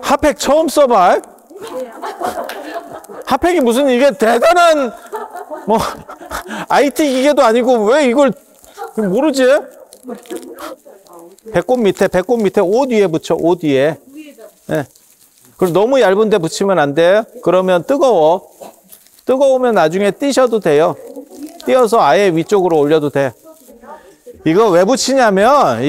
핫팩 처음 써봐. 핫팩이 무슨 이게 대단한 뭐 IT 기계도 아니고 왜 이걸 모르지? 배꼽 밑에 옷 위에 붙여. 옷 위에. 네. 그리고 너무 얇은 데 붙이면 안 돼. 그러면 뜨거워. 뜨거우면 나중에 띄셔도 돼요. 띄어서 아예 위쪽으로 올려도 돼. 이거 왜 붙이냐면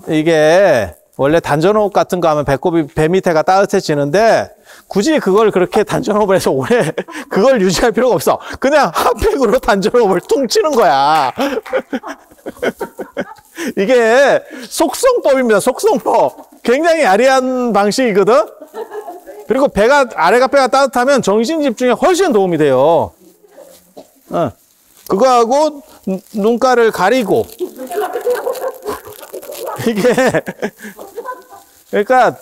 이게 원래 단전호흡 같은 거 하면 배꼽이 배 밑에가 따뜻해지는데 굳이 그걸 그렇게 단전호흡을 해서 오래 그걸 유지할 필요가 없어. 그냥 핫팩으로 단전호흡을 퉁 치는 거야. 이게 속성법입니다. 속성법. 굉장히 야리한 방식이거든. 그리고 아래가 배가 따뜻하면 정신 집중에 훨씬 도움이 돼요. 그거하고 눈가를 가리고 이게 그러니까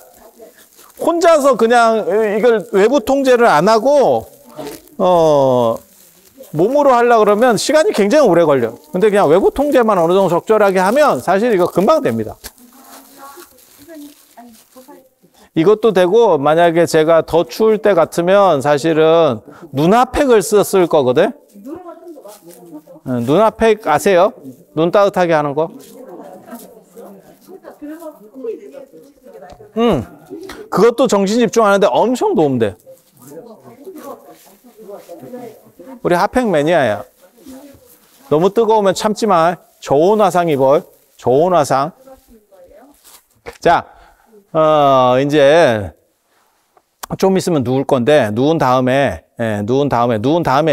혼자서 그냥 이걸 외부 통제를 안 하고 몸으로 하려고 그러면 시간이 굉장히 오래 걸려. 근데 그냥 외부 통제만 어느 정도 적절하게 하면 사실 이거 금방 됩니다. 이것도 되고 만약에 제가 더 추울 때 같으면 사실은 눈핫팩을 썼을 거거든. 눈핫팩 아세요? 눈 따뜻하게 하는 거? 그것도 정신 집중하는데 엄청 도움돼. 우리 핫팩 매니아야. 너무 뜨거우면 참지 마. 저온 화상 입어. 저온 화상. 자, 이제 좀 있으면 누울 건데 누운 다음에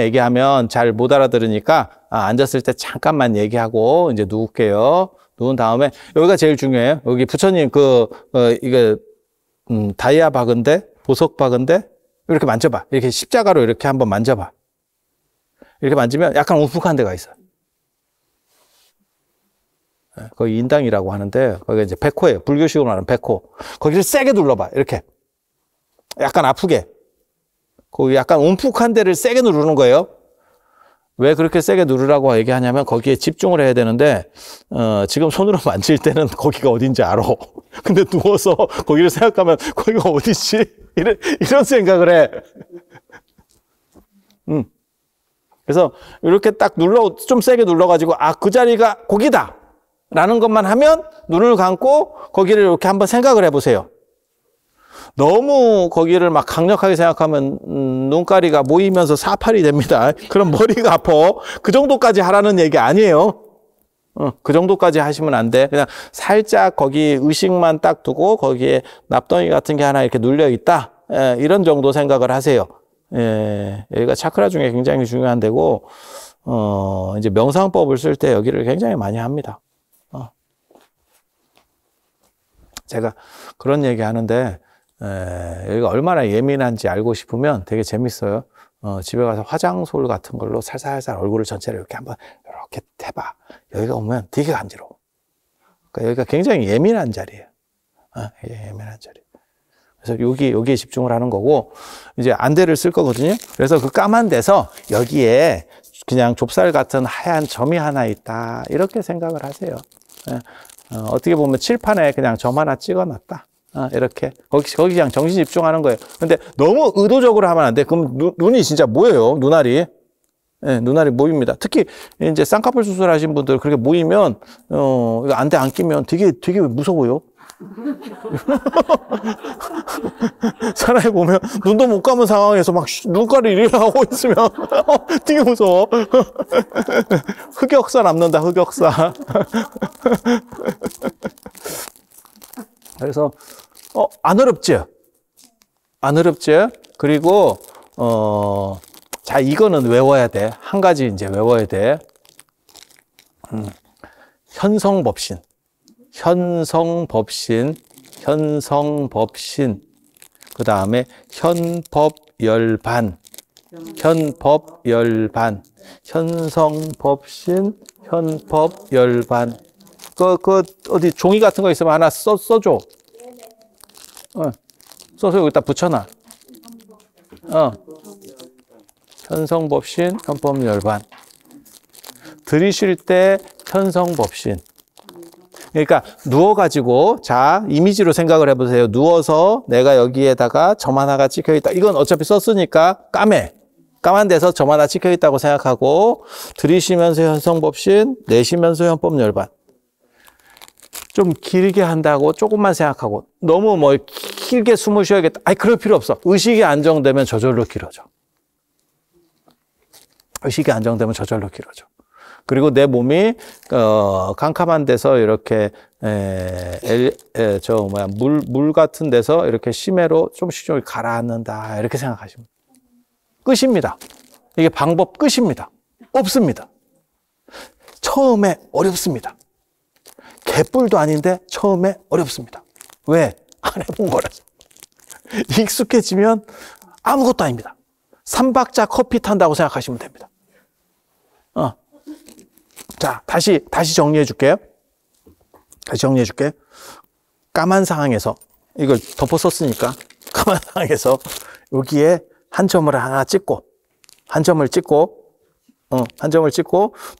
얘기하면 잘 못 알아들으니까 앉았을 때 잠깐만 얘기하고 이제 누울게요. 누운 다음에 여기가 제일 중요해요. 여기 부처님 이게 다이아 박은데 보석 박은데 이렇게 만져봐. 이렇게 십자가로 이렇게 한번 만져봐. 이렇게 만지면 약간 움푹한 데가 있어. 거기 인당이라고 하는데 거기가 이제 백호예요. 불교식으로 말하는 백호. 거기를 세게 눌러봐. 이렇게 약간 아프게. 거기 약간 움푹한 데를 세게 누르는 거예요. 왜 그렇게 세게 누르라고 얘기하냐면 거기에 집중을 해야 되는데 지금 손으로 만질 때는 거기가 어딘지 알아. 근데 누워서 거기를 생각하면 거기가 어디지? 이런 생각을 해. 그래서 이렇게 딱 좀 세게 눌러가지고 그 자리가 거기다! 라는 것만 하면 눈을 감고 거기를 이렇게 한번 생각을 해보세요. 너무 거기를 막 강력하게 생각하면 눈가리가 모이면서 사팔이 됩니다. 그럼 머리가 아파. 그 정도까지 하라는 얘기 아니에요. 그 정도까지 하시면 안 돼. 그냥 살짝 거기 의식만 딱 두고 거기에 납덩이 같은 게 하나 이렇게 눌려 있다. 이런 정도 생각을 하세요. 여기가 차크라 중에 굉장히 중요한 데고 이제 명상법을 쓸 때 여기를 굉장히 많이 합니다. 제가 그런 얘기 하는데 여기가 얼마나 예민한지 알고 싶으면 되게 재밌어요. 집에 가서 화장솔 같은 걸로 살살살 얼굴을 전체를 이렇게 한번 이렇게 해봐. 여기가 오면 되게 간지러워. 그러니까 여기가 굉장히 예민한 자리예요. 예민한 자리. 그래서 여기에 집중을 하는 거고 이제 안대를 쓸 거거든요. 그래서 그 까만 데서 여기에 그냥 좁쌀 같은 하얀 점이 하나 있다. 이렇게 생각을 하세요. 어떻게 보면 칠판에 그냥 점 하나 찍어놨다. 이렇게 거기 그냥 정신 집중하는 거예요. 근데 너무 의도적으로 하면 안 돼. 그럼 눈이 진짜 모여요. 눈알이. 눈알이 모입니다. 특히 이제 쌍꺼풀 수술하신 분들 그렇게 모이면 안대 안 끼면 되게 무서워요. 사람이 보면 눈도 못 감은 상황에서 막 눈가를 이렇게 하고 있으면 되게 무서워. 흑역사 남는다. 흑역사. 그래서 안 어렵지? 안 어렵지? 그리고 자, 이거는 외워야 돼. 한 가지 이제 외워야 돼. 현성법신. 그 다음에 현법열반. 현성법신, 현법열반. 어디 종이 같은 거 있으면 하나 써줘. 써서 여기다 붙여놔. 현성법신, 현법열반. 들이쉴 때 현성법신. 그러니까 누워가지고, 자, 이미지로 생각을 해보세요. 누워서 내가 여기에다가 점 하나가 찍혀있다. 이건 어차피 썼으니까 까만 데서 점 하나 찍혀있다고 생각하고, 들이쉬면서 현성법신, 내쉬면서 현법열반. 좀 길게 한다고 조금만 생각하고, 너무 뭐 길게 숨을 쉬어야겠다. 아니, 그럴 필요 없어. 의식이 안정되면 저절로 길어져. 의식이 안정되면 저절로 길어져. 그리고 내 몸이 캄캄한 데서 이렇게 물 같은 데서 이렇게 심해로 조금씩 가라앉는다 이렇게 생각하시면 끝입니다. 이게 방법 끝입니다. 없습니다. 처음에 어렵습니다. 개뿔도 아닌데 처음에 어렵습니다. 왜? 안 해본 거라서. 익숙해지면 아무것도 아닙니다. 3박자 커피 탄다고 생각하시면 됩니다. 자, 다시 정리해 줄게요. 까만 상황에서, 이걸 덮어 썼으니까, 까만 상황에서 여기에 한 점을 하나 찍고, 한 점을 찍고,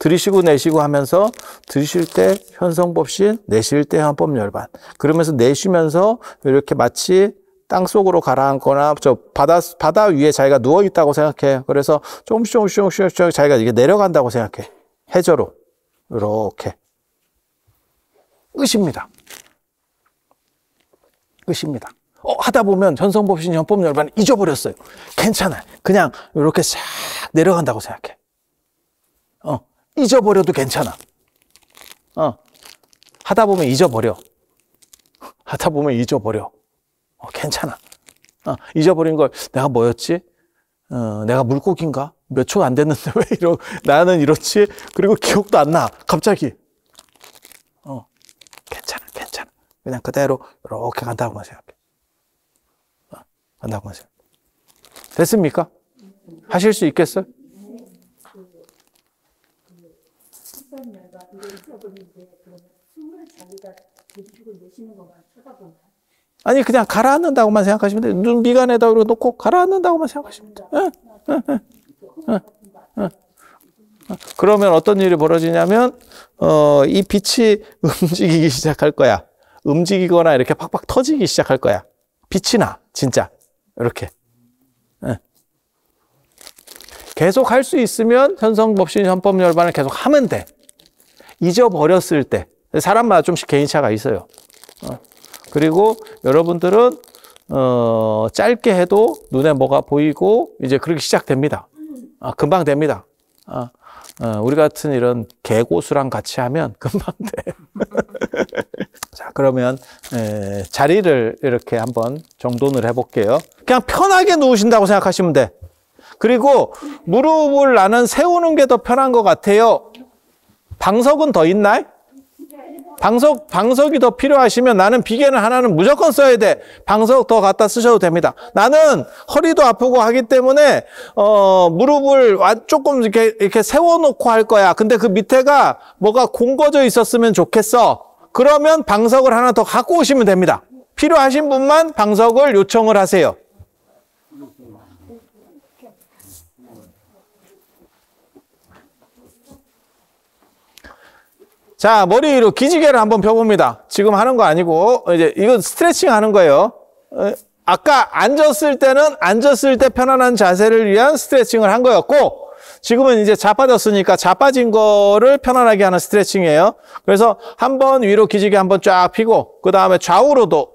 들이쉬고 내쉬고 하면서, 들이쉴 때 현성법신, 내쉴 때 현법열반. 그러면서 내쉬면서 이렇게 마치 땅 속으로 가라앉거나, 바다 위에 자기가 누워있다고 생각해. 그래서 조금씩 자기가 이게 내려간다고 생각해. 해저로. 이렇게. 끝입니다. 하다 보면 현성법신, 현법열반 잊어버렸어요. 괜찮아요. 그냥 이렇게 싹 내려간다고 생각해. 잊어버려도 괜찮아. 하다 보면 잊어버려. 괜찮아. 잊어버린 걸 내가 뭐였지? 내가 물고기인가? 몇 초 안 됐는데 왜 나는 이렇지? 그리고 기억도 안 나. 갑자기. 괜찮아. 그냥 그대로 이렇게 간다고만 생각해. 됐습니까? 하실 수 있겠어요? 아니, 그냥 가라앉는다고만 생각하시면 돼요. 눈 미간에다 놓고 가라앉는다고만 생각하시면 돼요. 그러면 어떤 일이 벌어지냐면, 이 빛이 움직이기 시작할 거야. 움직이거나 이렇게 팍팍 터지기 시작할 거야. 빛이 나, 진짜. 이렇게. 계속 할 수 있으면 현성법신, 현법열반을 계속 하면 돼. 잊어버렸을 때. 사람마다 좀씩 개인차가 있어요. 그리고 여러분들은, 짧게 해도 눈에 뭐가 보이고, 이제 그렇게 시작됩니다. 금방 됩니다. 우리 같은 이런 개고수랑 같이 하면 금방 돼. 자, 그러면, 자리를 이렇게 한번 정돈을 해볼게요. 그냥 편하게 누우신다고 생각하시면 돼. 그리고 무릎을 나는 세우는 게 더 편한 것 같아요. 방석은 더 있나요? 방석이 더 필요하시면 나는 비계는 하나는 무조건 써야 돼. 방석 더 갖다 쓰셔도 됩니다. 나는 허리도 아프고 하기 때문에, 무릎을 조금 이렇게 세워놓고 할 거야. 근데 그 밑에가 뭐가 공거져 있었으면 좋겠어. 그러면 방석을 하나 더 갖고 오시면 됩니다. 필요하신 분만 방석을 요청을 하세요. 자, 머리 위로 기지개를 한번 펴봅니다. 지금 하는 거 아니고, 이제 이건 스트레칭 하는 거예요. 아까 앉았을 때 편안한 자세를 위한 스트레칭을 한 거였고, 지금은 이제 자빠졌으니까 자빠진 거를 편안하게 하는 스트레칭이에요. 그래서 한번 위로 기지개 한번 쫙 펴고, 그 다음에 좌우로도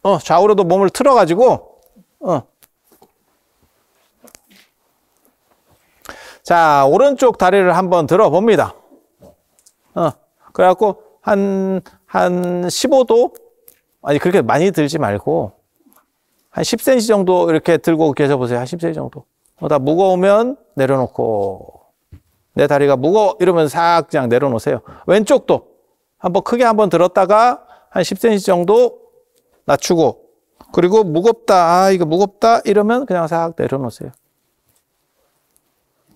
몸을 틀어가지고, 자, 오른쪽 다리를 한번 들어봅니다. 그래갖고, 한 15도? 아니, 그렇게 많이 들지 말고, 한 10cm 정도 이렇게 들고 계셔보세요. 한 10cm 정도. 다 무거우면 내려놓고, 내 다리가 무거워. 이러면 싹 그냥 내려놓으세요. 왼쪽도 한번 크게 한번 들었다가, 한 10cm 정도 낮추고, 그리고 무겁다. 이거 무겁다. 이러면 그냥 싹 내려놓으세요.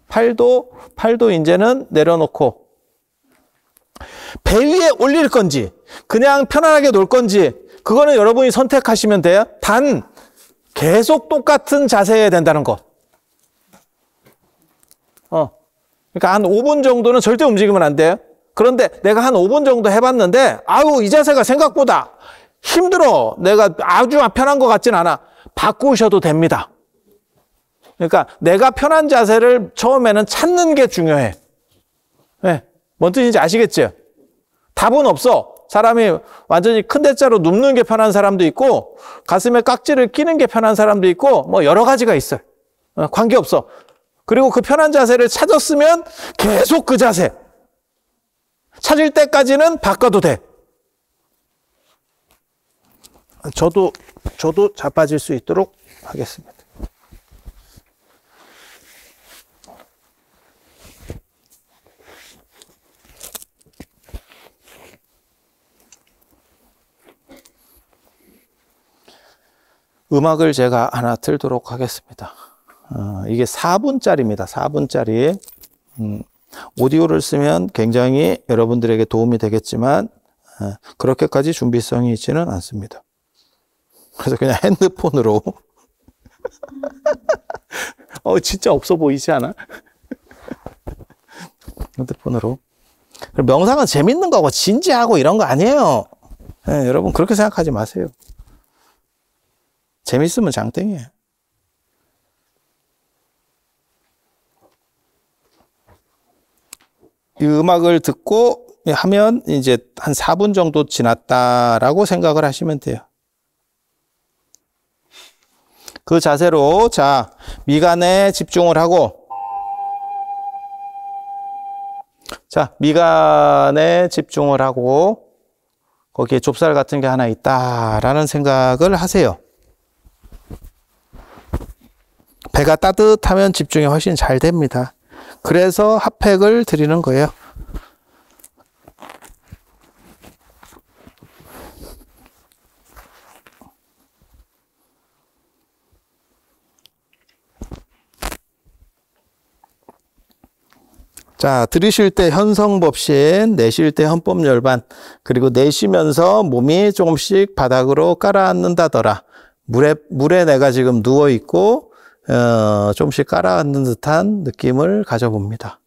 팔도 이제는 내려놓고, 배 위에 올릴 건지 그냥 편안하게 놓을 건지 그거는 여러분이 선택하시면 돼요. 단 계속 똑같은 자세여야 된다는 거. 그러니까 한 5분 정도는 절대 움직이면 안 돼요. 그런데 내가 한 5분 정도 해봤는데 아유 이 자세가 생각보다 힘들어. 내가 아주 편한 것 같진 않아. 바꾸셔도 됩니다. 그러니까 내가 편한 자세를 처음에는 찾는 게 중요해. 네. 뭔 뜻인지 아시겠죠? 답은 없어. 사람이 완전히 큰 대자로 눕는 게 편한 사람도 있고 가슴에 깍지를 끼는 게 편한 사람도 있고 뭐 여러 가지가 있어요. 관계없어. 그리고 그 편한 자세를 찾았으면 계속 그 자세. 찾을 때까지는 바꿔도 돼. 저도 자빠질 수 있도록 하겠습니다. 음악을 제가 하나 틀도록 하겠습니다. 이게 4분짜리입니다. 4분짜리. 오디오를 쓰면 굉장히 여러분들에게 도움이 되겠지만 그렇게까지 준비성이 있지는 않습니다. 그래서 그냥 핸드폰으로 진짜 없어 보이지 않아? 핸드폰으로. 명상은 재밌는 거고 진지하고 이런 거 아니에요. 네, 여러분 그렇게 생각하지 마세요. 재밌으면 장땡이에요. 이 음악을 듣고 하면 이제 한 4분 정도 지났다라고 생각을 하시면 돼요. 그 자세로 자 미간에 집중을 하고 미간에 집중을 하고 거기에 좁쌀 같은 게 하나 있다라는 생각을 하세요. 배가 따뜻하면 집중이 훨씬 잘 됩니다. 그래서 핫팩을 드리는 거예요. 자, 들이쉴 때 현성법신, 내쉴 때 헌법열반, 그리고 내쉬면서 몸이 조금씩 바닥으로 깔아앉는다더라. 물에 내가 지금 누워있고, 조금씩 깔아앉는 듯한 느낌을 가져봅니다.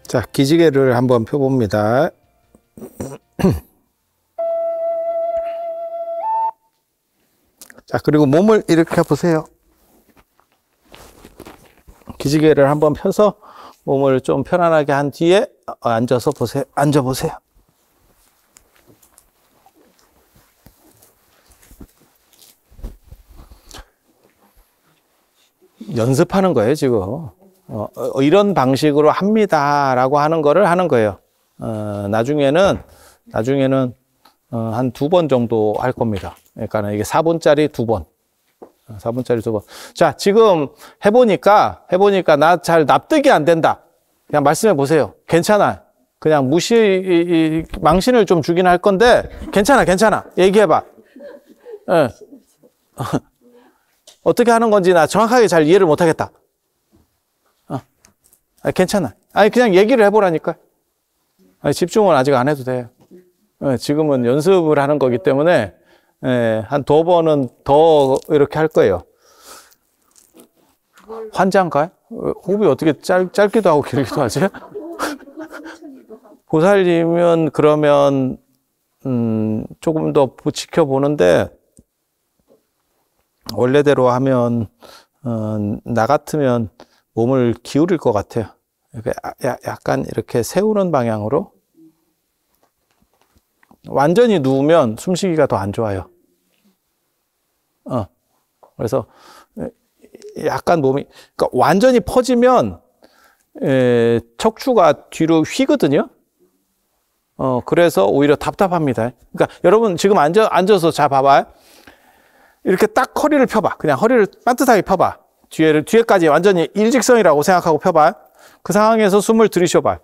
자, 기지개를 한번 펴봅니다. 자, 그리고 몸을 이렇게 보세요. 기지개를 한번 펴서 몸을 좀 편안하게 한 뒤에 앉아서 보세요. 앉아보세요. 연습하는 거예요, 지금. 이런 방식으로 합니다라고 하는 거를 하는 거예요. 나중에는 한 2번 정도 할 겁니다. 그러니까 이게 4분짜리 2번. 4분짜리 2번. 자, 지금 해보니까 나 잘 납득이 안 된다. 그냥 말씀해 보세요. 괜찮아. 그냥 망신을 좀 주긴 할 건데, 괜찮아. 얘기해봐. 네. 어떻게 하는 건지 나 정확하게 잘 이해를 못 하겠다. 괜찮아. 그냥 얘기를 해보라니까. 집중은 아직 안 해도 돼요. 지금은 연습을 하는 거기 때문에, 한 2번은 더 이렇게 할 거예요. 환장가요? 호흡이 어떻게 짧기도 하고 길기도 하지? 보살이면 그러면, 조금 더 지켜보는데, 원래대로 하면, 나 같으면 몸을 기울일 것 같아요. 약간 이렇게 세우는 방향으로. 완전히 누우면 숨쉬기가 더 안 좋아요. 그래서 약간 몸이, 그러니까 완전히 퍼지면 척추가 뒤로 휘거든요. 그래서 오히려 답답합니다. 그러니까 여러분 지금 앉아서 자 봐봐요. 이렇게 딱 허리를 펴봐. 그냥 허리를 반듯하게 펴봐. 뒤에까지 완전히 일직선이라고 생각하고 펴봐. 그 상황에서 숨을 들이쉬어봐.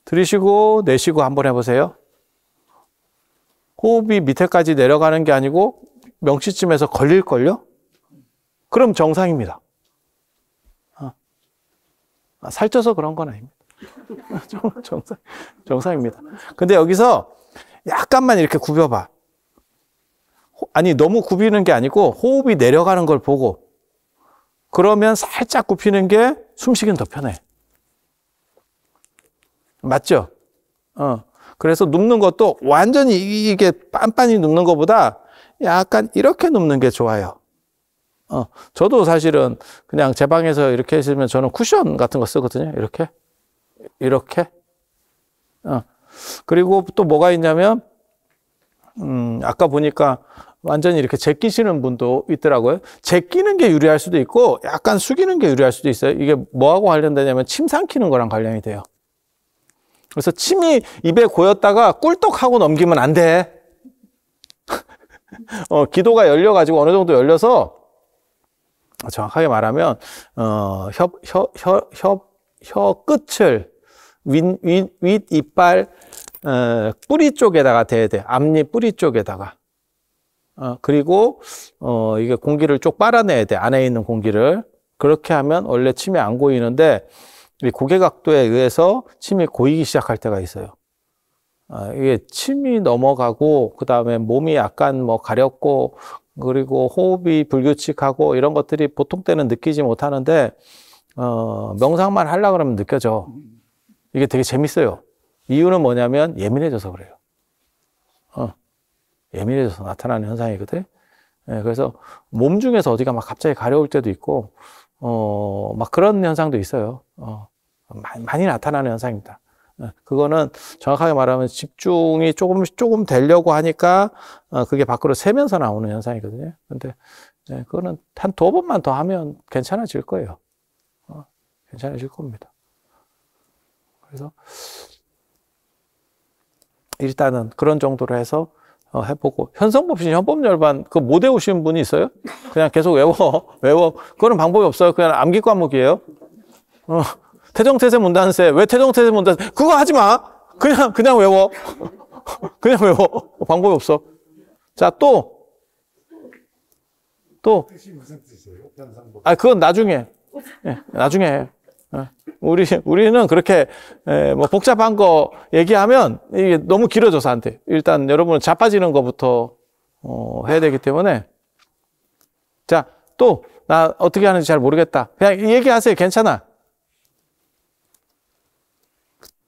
들이쉬고 내쉬고 한번 해보세요. 호흡이 밑에까지 내려가는 게 아니고 명치쯤에서 걸릴걸요? 그럼 정상입니다. 살쪄서 그런 건 아닙니다. 정상입니다. 근데 여기서 약간만 이렇게 굽혀봐. 아니, 너무 굽히는 게 아니고 호흡이 내려가는 걸 보고 그러면 살짝 굽히는 게 숨쉬기는 더 편해. 맞죠? 그래서 눕는 것도 완전히 이게 빤빤히 눕는 것보다 약간 이렇게 눕는 게 좋아요. 저도 사실은 그냥 제 방에서 이렇게 있으면 저는 쿠션 같은 거 쓰거든요. 이렇게. 그리고 또 뭐가 있냐면, 아까 보니까 완전히 이렇게 제끼시는 분도 있더라고요. 제끼는 게 유리할 수도 있고, 약간 숙이는 게 유리할 수도 있어요. 이게 뭐하고 관련되냐면 침 삼키는 거랑 관련이 돼요. 그래서 침이 입에 고였다가 꿀떡하고 넘기면 안 돼. 기도가 열려가지고 어느 정도 열려서, 정확하게 말하면, 혀 끝을 윗 이빨, 뿌리 쪽에다가 대야 돼. 앞니 뿌리 쪽에다가. 그리고, 이게 공기를 쭉 빨아내야 돼. 안에 있는 공기를. 그렇게 하면 원래 침이 안 고이는데, 이 고개 각도에 의해서 침이 고이기 시작할 때가 있어요. 이게 침이 넘어가고, 그 다음에 몸이 약간 뭐 가렵고, 그리고 호흡이 불규칙하고 이런 것들이 보통 때는 느끼지 못하는데, 명상만 하려고 그러면 느껴져. 이게 되게 재밌어요. 이유는 뭐냐면 예민해져서 그래요. 예민해져서 나타나는 현상이거든. 그래서 몸 중에서 어디가 막 갑자기 가려울 때도 있고, 막 그런 현상도 있어요. 많이 나타나는 현상입니다. 그거는 정확하게 말하면 집중이 조금 되려고 하니까, 그게 밖으로 새면서 나오는 현상이거든요. 근데, 그거는 한 2번만 더 하면 괜찮아질 거예요. 괜찮아질 겁니다. 그래서, 일단은 그런 정도로 해서, 해보고. 현성법신, 현법열반, 그거 못 외우신 분이 있어요? 그냥 계속 외워. 그거는 방법이 없어요. 그냥 암기 과목이에요. 태정태세 문단세. 왜 태정태세 문단세? 그거 하지 마! 그냥 외워. 그냥 외워. 방법이 없어. 자, 또. 뜻이 무슨 뜻이에요? 그건 나중에. 나중에 해요. 우리는 그렇게, 뭐, 복잡한 거 얘기하면 이게 너무 길어져서 안 돼. 일단 여러분은 자빠지는 거부터, 해야 되기 때문에. 자, 또, 나 어떻게 하는지 잘 모르겠다. 그냥 얘기하세요. 괜찮아.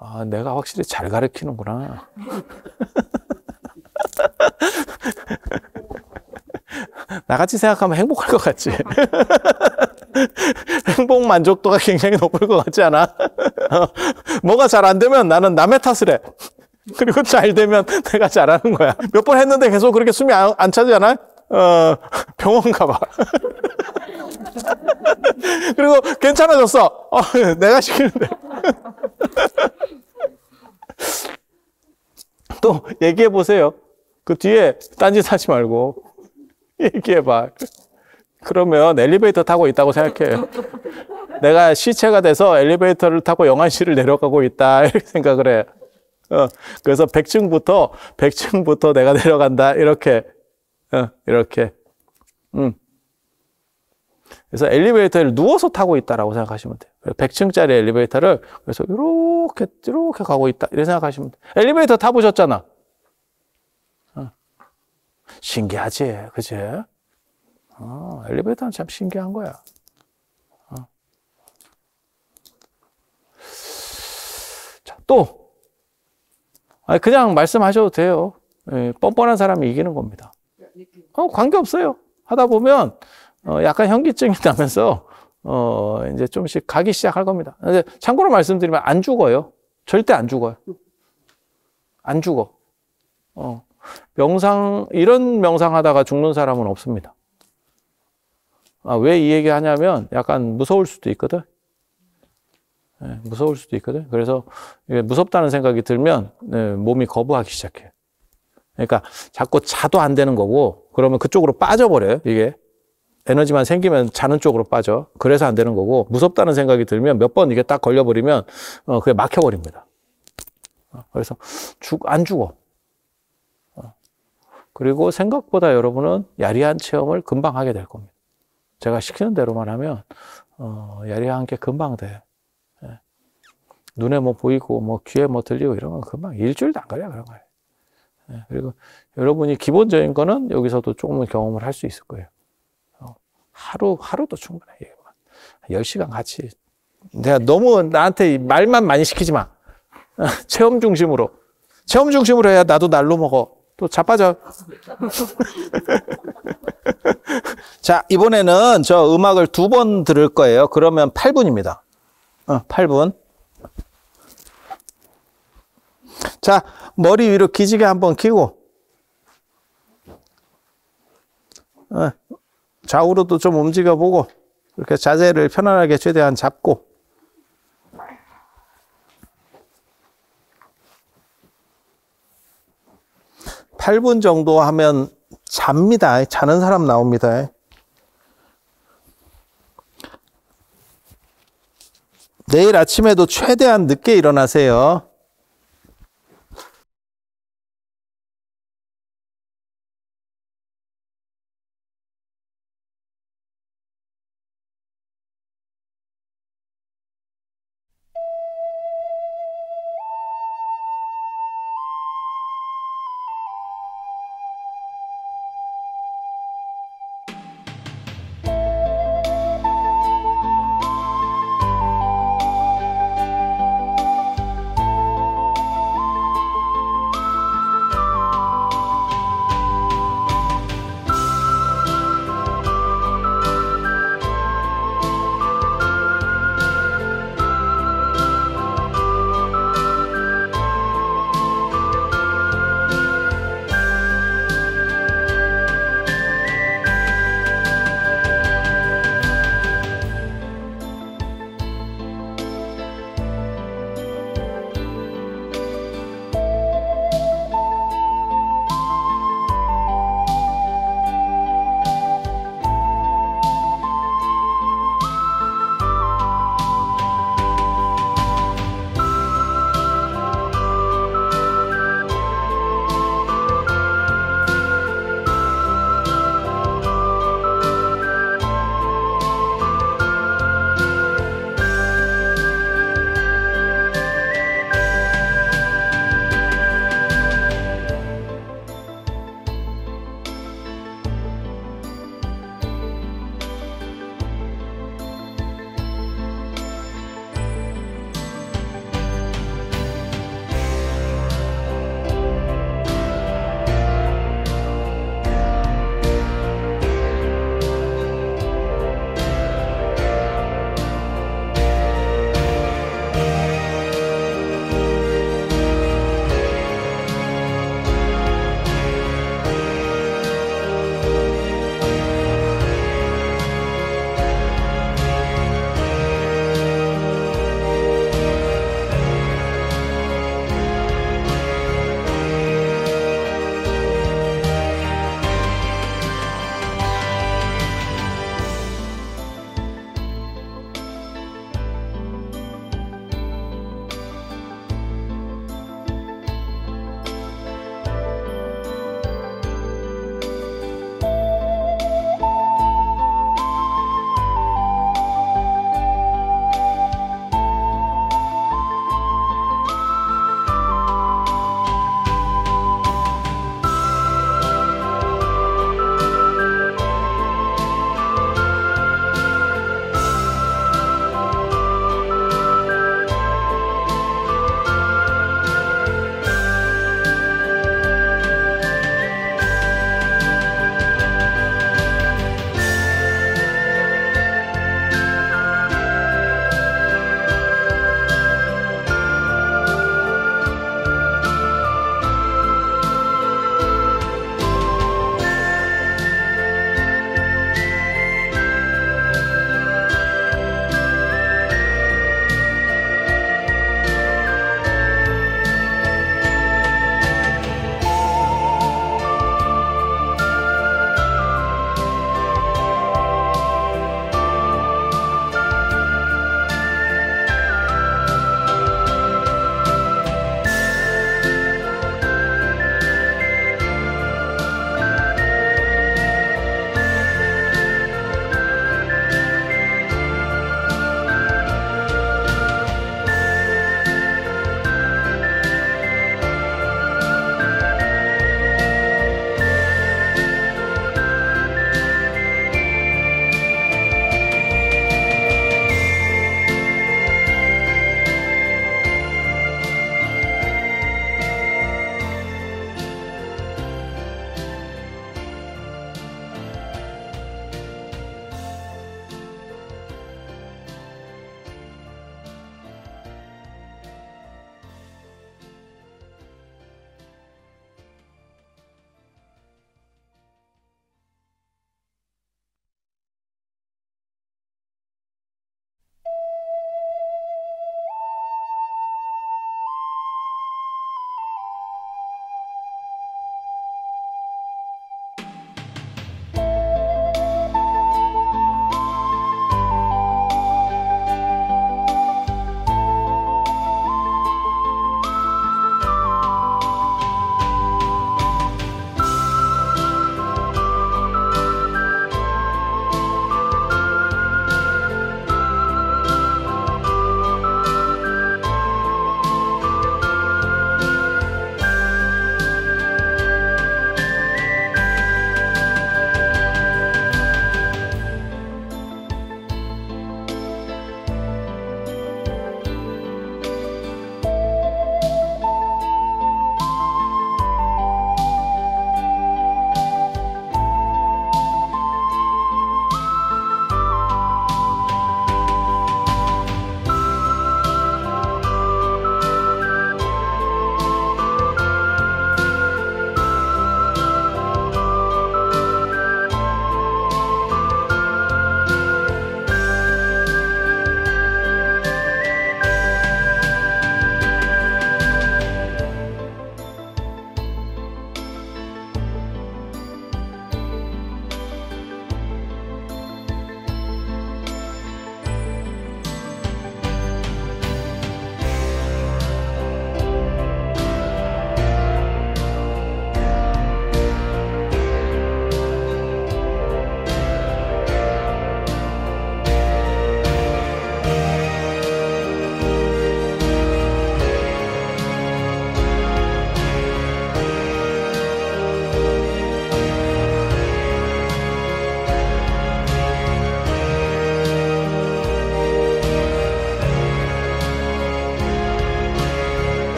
아, 내가 확실히 잘 가르치는구나. 나같이 생각하면 행복할 것 같지? 행복 만족도가 굉장히 높을 것 같지 않아? 뭐가 잘 안 되면 나는 남의 탓을 해. 그리고 잘 되면 내가 잘하는 거야. 몇 번 했는데 계속 그렇게 숨이 안 차잖아? 병원 가봐. 그리고 괜찮아졌어. 내가 시키는데. 또 얘기해 보세요. 그 뒤에 딴짓 하지 말고 얘기해 봐. 그러면 엘리베이터 타고 있다고 생각해요. 내가 시체가 돼서 엘리베이터를 타고 영안실을 내려가고 있다 이렇게 생각을 해. 그래서 100층부터 내가 내려간다 이렇게 이렇게. 그래서 엘리베이터를 누워서 타고 있다라고 생각하시면 돼요. 100층짜리 엘리베이터를 그래서 이렇게 가고 있다 이렇게 생각하시면 돼요. 엘리베이터 타보셨잖아. 신기하지, 그치? 엘리베이터는 참 신기한 거야. 자, 또 그냥 말씀하셔도 돼요. 뻔뻔한 사람이 이기는 겁니다. 관계없어요. 하다 보면 약간 현기증이 나면서 이제 좀씩 가기 시작할 겁니다. 근데 참고로 말씀드리면 안 죽어요. 절대 안 죽어요. 안 죽어. 이런 명상하다가 죽는 사람은 없습니다. 왜 이 얘기 하냐면 약간 무서울 수도 있거든. 무서울 수도 있거든. 그래서 무섭다는 생각이 들면 몸이 거부하기 시작해요. 그러니까 자꾸 자도 안 되는 거고 그러면 그쪽으로 빠져버려요. 이게 에너지만 생기면 자는 쪽으로 빠져. 그래서 안 되는 거고 무섭다는 생각이 들면 몇 번 이게 딱 걸려버리면 그게 막혀버립니다. 그래서 안 죽어. 그리고 생각보다 여러분은 야리한 체험을 금방 하게 될 겁니다. 제가 시키는 대로만 하면 야리한 게 금방 돼. 눈에 뭐 보이고 뭐 귀에 뭐 들리고 이런 건 금방 일주일도 안 걸려 그런 거예요. 그리고 여러분이 기본적인 거는 여기서도 조금은 경험을 할 수 있을 거예요. 하루도 충분해. 10시간 같이. 내가 너무 나한테 말만 많이 시키지 마. 체험 중심으로 해야 나도 날로 먹어. 또 자빠져. 자, 이번에는 저 음악을 2번 들을 거예요. 그러면 8분입니다. 8분. 자, 머리 위로 기지개 한번 켜고 좌우로도 좀 움직여보고 이렇게 자세를 편안하게 최대한 잡고 8분 정도 하면 잡니다. 자는 사람 나옵니다. 내일 아침에도 최대한 늦게 일어나세요.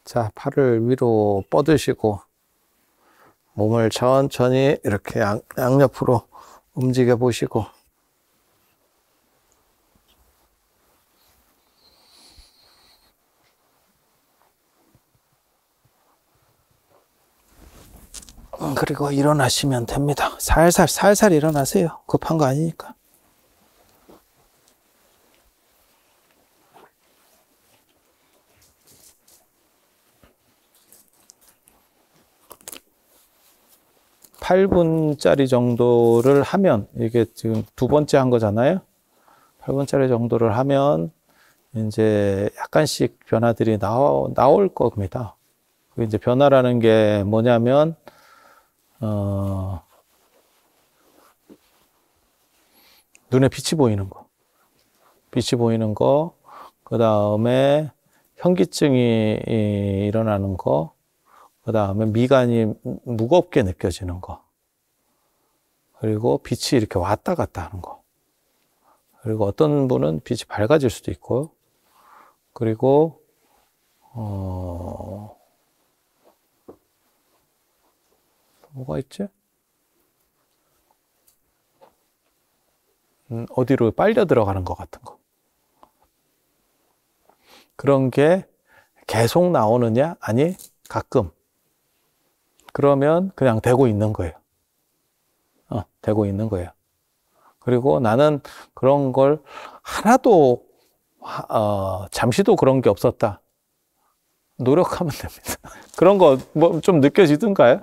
자, 팔을 위로 뻗으시고 몸을 천천히 이렇게 양옆으로 움직여 보시고 그리고 일어나시면 됩니다. 살살 일어나세요. 급한 거 아니니까. (8분짜리) 정도를 하면, 이게 지금 두 번째 한 거잖아요. 8분짜리 정도를 하면 이제 약간씩 변화들이 나올 겁니다. 이제 변화라는 게 뭐냐면 눈에 빛이 보이는 거, 그 다음에 현기증이 일어나는 거, 그 다음에 미간이 무겁게 느껴지는 거, 그리고 빛이 이렇게 왔다 갔다 하는 거, 그리고 어떤 분은 빛이 밝아질 수도 있고, 그리고 뭐가 있지? 어디로 빨려 들어가는 것 같은 거. 그런 게 계속 나오느냐? 아니, 가끔. 그러면 그냥 되고 있는 거예요. 되고 있는 거예요. 그리고 나는 그런 걸 하나도, 잠시도 그런 게 없었다. 노력하면 됩니다. 그런 거 뭐 좀 느껴지던가요?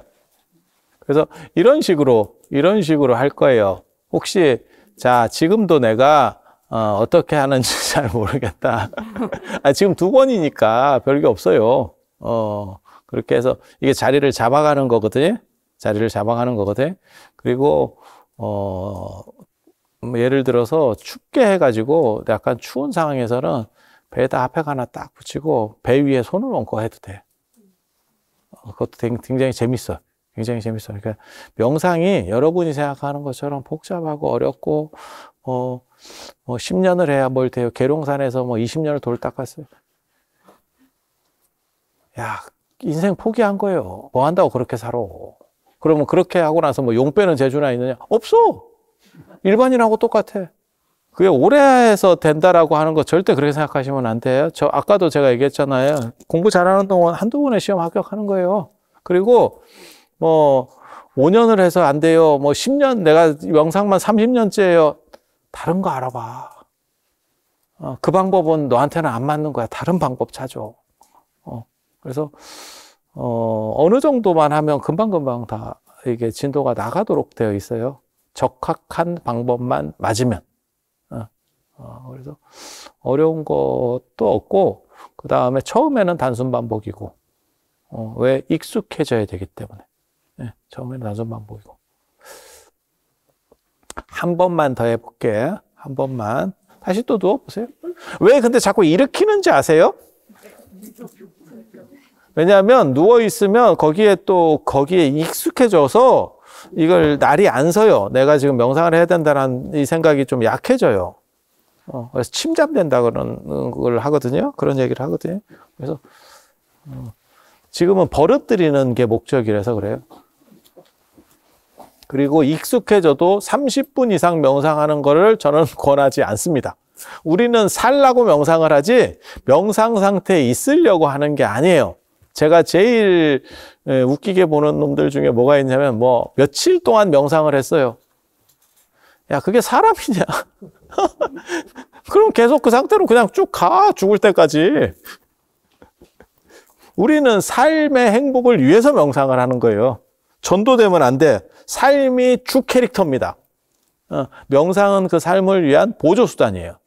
그래서 이런 식으로 할 거예요. 혹시, 자, 지금도 내가, 어떻게 하는지 잘 모르겠다. 지금 두 번이니까 별게 없어요. 그렇게 해서 이게 자리를 잡아가는 거거든요. 그리고, 예를 들어서 춥게 해가지고 약간 추운 상황에서는 배에다 핫팩 하나 딱 붙이고 배 위에 손을 얹고 해도 돼. 그것도 굉장히 재밌어요. 그러니까 명상이 여러분이 생각하는 것처럼 복잡하고 어렵고, 10년을 해야 뭘 돼요. 계룡산에서 20년을 돌 닦았어요. 야, 인생 포기한 거예요. 뭐 한다고 그렇게 살아. 그러면 그렇게 하고 나서 용 빼는 재주나 있느냐? 없어! 일반인하고 똑같아. 그게 오래 해서 된다라고 하는 거 절대 그렇게 생각하시면 안 돼요. 아까도 제가 얘기했잖아요. 공부 잘하는 동안 한두 번에 시험 합격하는 거예요. 그리고 5년을 해서 안 돼요. 10년, 내가 명상만 30년째예요. 다른 거 알아봐. 그 방법은 너한테는 안 맞는 거야. 다른 방법 찾아. 그래서, 어느 정도만 하면 금방금방 다 이게 진도가 나가도록 되어 있어요. 적합한 방법만 맞으면. 그래서 어려운 것도 없고, 그 다음에 처음에는 단순 반복이고, 왜 익숙해져야 되기 때문에. 처음에는 단순 반복이고. 한 번만 더 해볼게. 한 번만. 다시 또 누워보세요. 왜 근데 자꾸 일으키는지 아세요? 왜냐하면 누워있으면 거기에 익숙해져서 이걸 날이 안 서요. 내가 지금 명상을 해야 된다는 이 생각이 좀 약해져요. 그래서 침잠된다 그런 걸 하거든요. 그런 얘기를 하거든요. 그래서, 지금은 버릇들이는 게 목적이라서 그래요. 그리고 익숙해져도 30분 이상 명상하는 거를 저는 권하지 않습니다. 우리는 살라고 명상을 하지 명상 상태에 있으려고 하는 게 아니에요. 제가 제일 웃기게 보는 놈들 중에 뭐가 있냐면 며칠 동안 명상을 했어요. 야, 그게 사람이냐? 그럼 계속 그 상태로 그냥 쭉 가, 죽을 때까지. 우리는 삶의 행복을 위해서 명상을 하는 거예요. 전도되면 안 돼. 삶이 주 캐릭터입니다. 명상은 그 삶을 위한 보조수단이에요.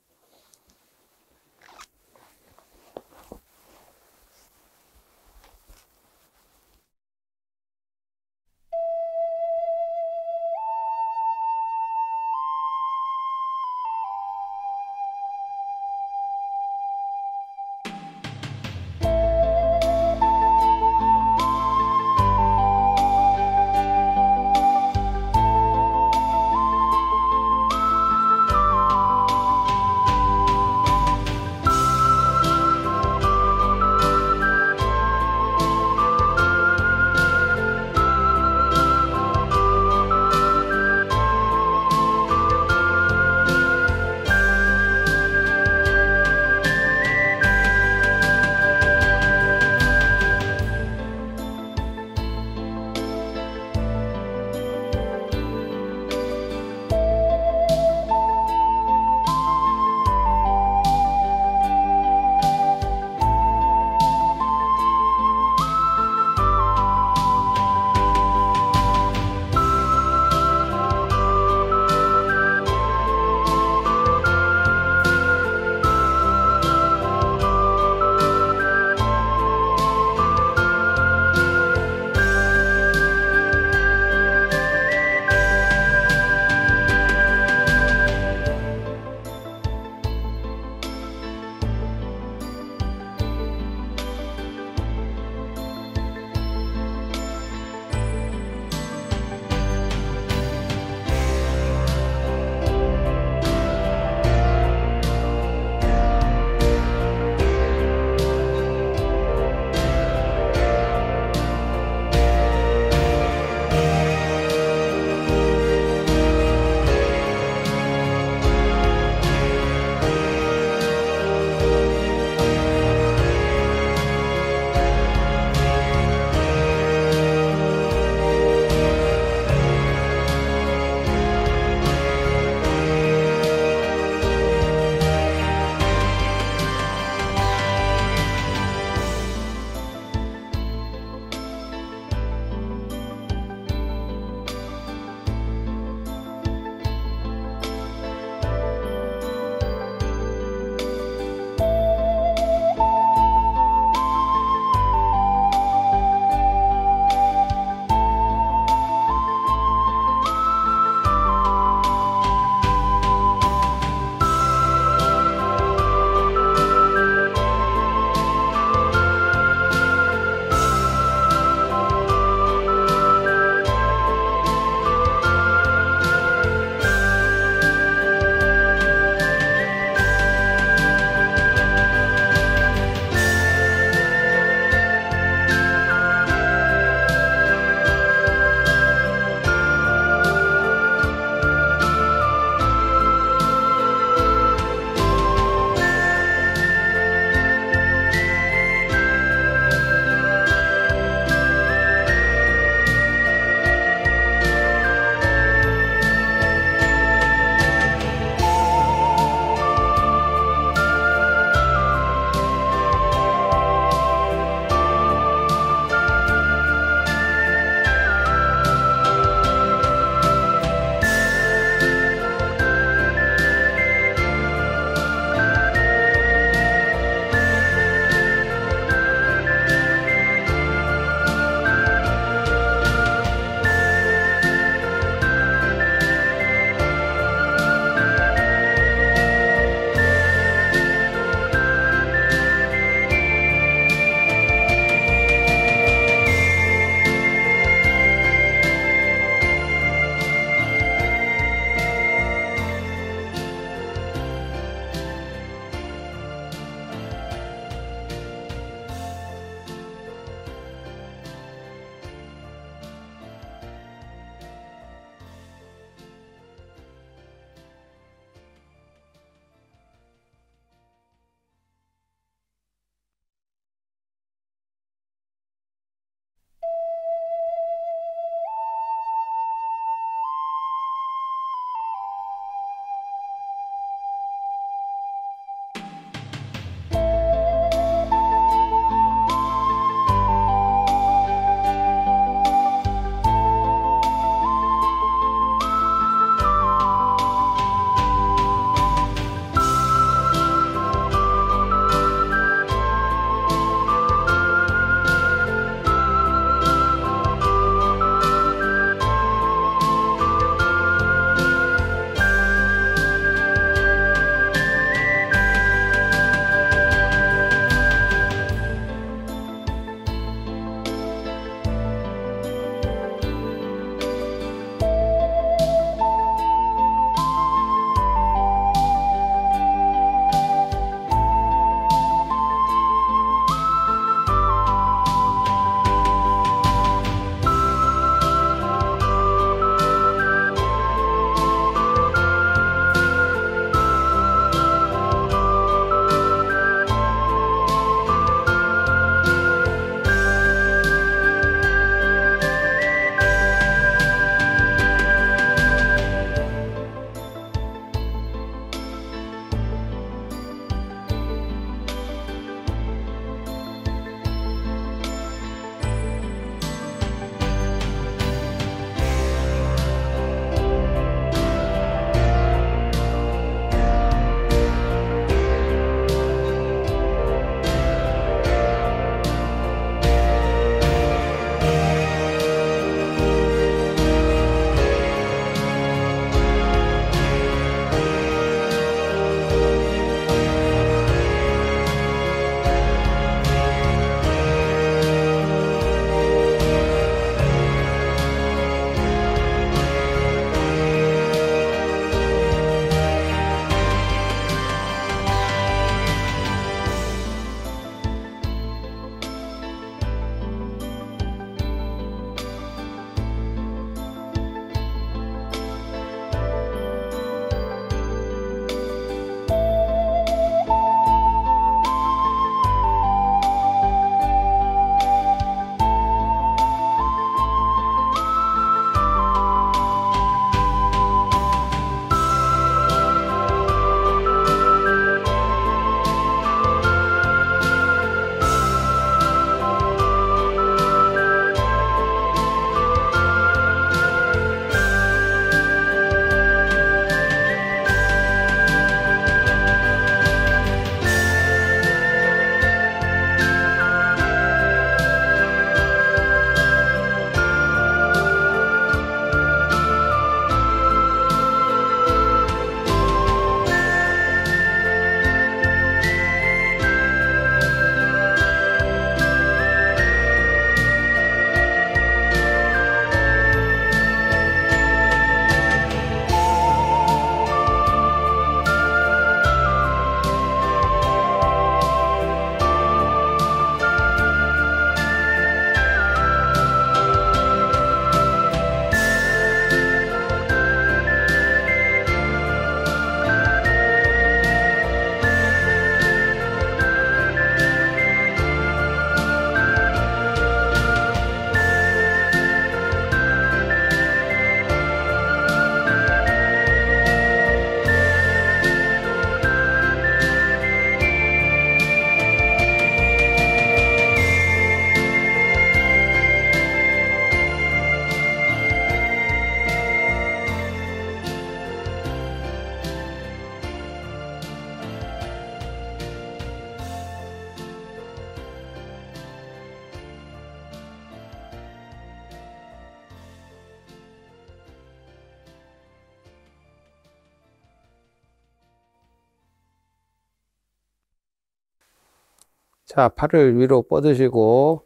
자, 팔을 위로 뻗으시고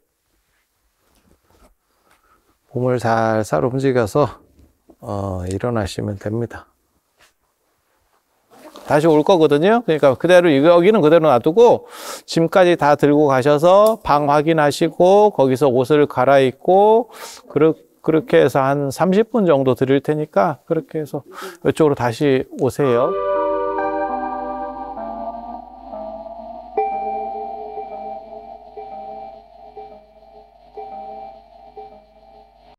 몸을 살살 움직여서 일어나시면 됩니다. 다시 올 거거든요. 그러니까 그대로 여기는 그대로 놔두고 짐까지 다 들고 가셔서 방 확인하시고 거기서 옷을 갈아입고 그렇게 해서 한 30분 정도 드릴 테니까 그렇게 해서 이쪽으로 다시 오세요.